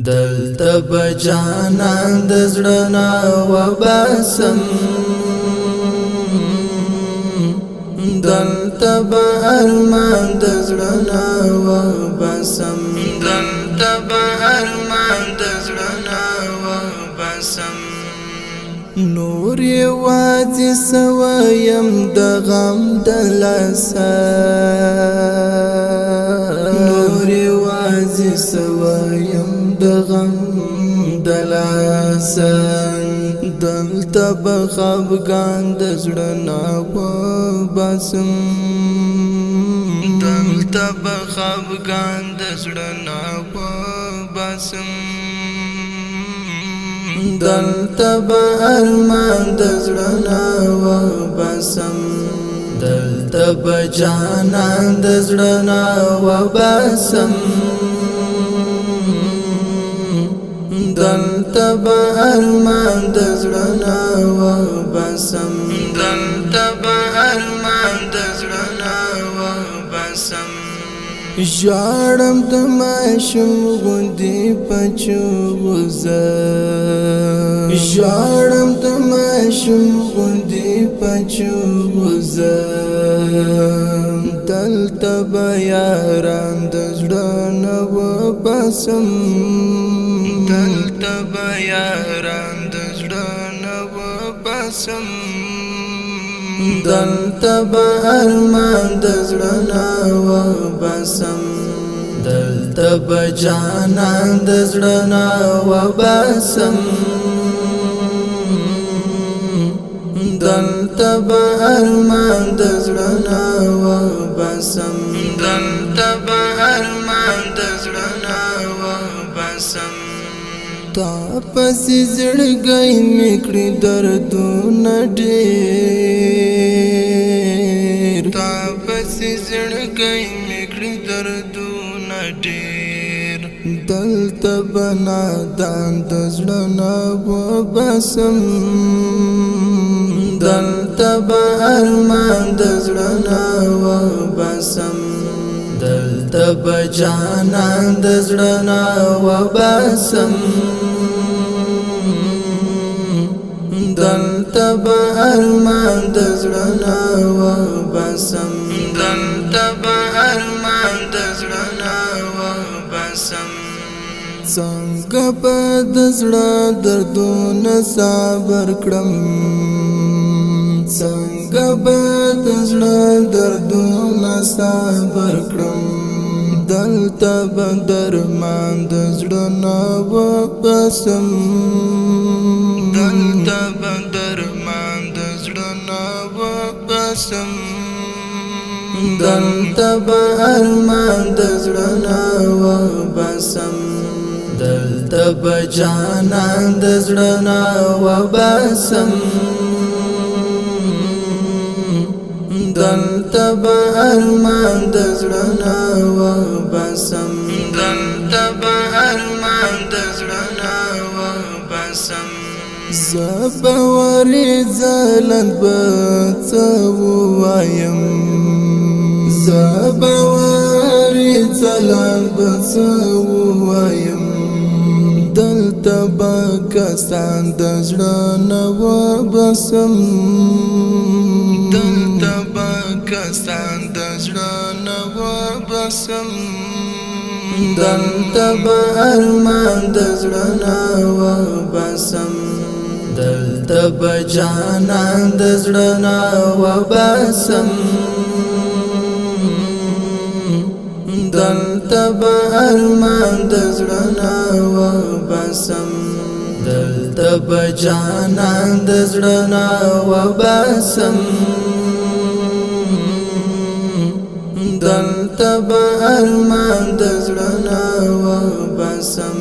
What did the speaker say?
دلته بجانان د زړه نه وباسم، دلته به ارمان د زړه نه وباسم، دلته به ارمان د زړه نه وباسم. نور یوازې سویم د غم د لاسه، نور یوازې سویم د غم د لاسه. دلته به خفګان د زړه نه وباسم، دلته به خفګان د زړه نه وباسم. دلته به ارمان د زړه نه وباسم، دلته به جانان د زړه نه وباسم. دلته به ارمان د زړه نه وباسم، دلته به ارمان د زړه نه وباسم. ژاړم د ماشوم غوندې په چغوزه، ژاړم د ماشوم غوندې په چغوزه. دلته به یاران د زړه نه وباسم، دلته به یاران د زړه نه وباسم. دلته به ارمان د زړه نه وباسم، دلته به جانان د زړه نه وباسم. دلته به ارمان د زړه نه وباسم، دلته به ارمان د زړه نه وباسم. تا پسې زړګی مې کړي دردونه ډېر، تا پسې زړګی مې کړي دردونه ډېر. دلته به نادان د زړه نه وباسم، دلته به ارمان د زړه نه وباسم. دلته به جانان د زړه نه وباسم، دلته به ارمان د زړه نه وباسم، دلته به ارمان د زړه نه وباسم. څنګه به د زړه دردونه صبر کړم، څنګه به د زړه دردونه صبر کړم. دلته به درمان د زړه نه وباسم، دلته به درمان د زړه نه وباسم. دلته به ارمان د زړه نه وباسم، دلته به جانان د زړه نه وباسم. دلته به ارمان د زړه نه وباسم، دلته به ارمان د زړه نه وباسم. زه به ورځلند به څه ووایم، زه به ورځلند به څه ووایم. دلته به کسان د زړه نه وباسم، دلته به کسان د زړه نه وباسم. دلته به ارمان د زړه نه وباسم، دلته به جانان د زړه نه وباسم. دلته به ارمان د زړه نه وباسم، دلته به جانان د زړه نه وباسم. دلته به ارمان د زړه نه وباسم،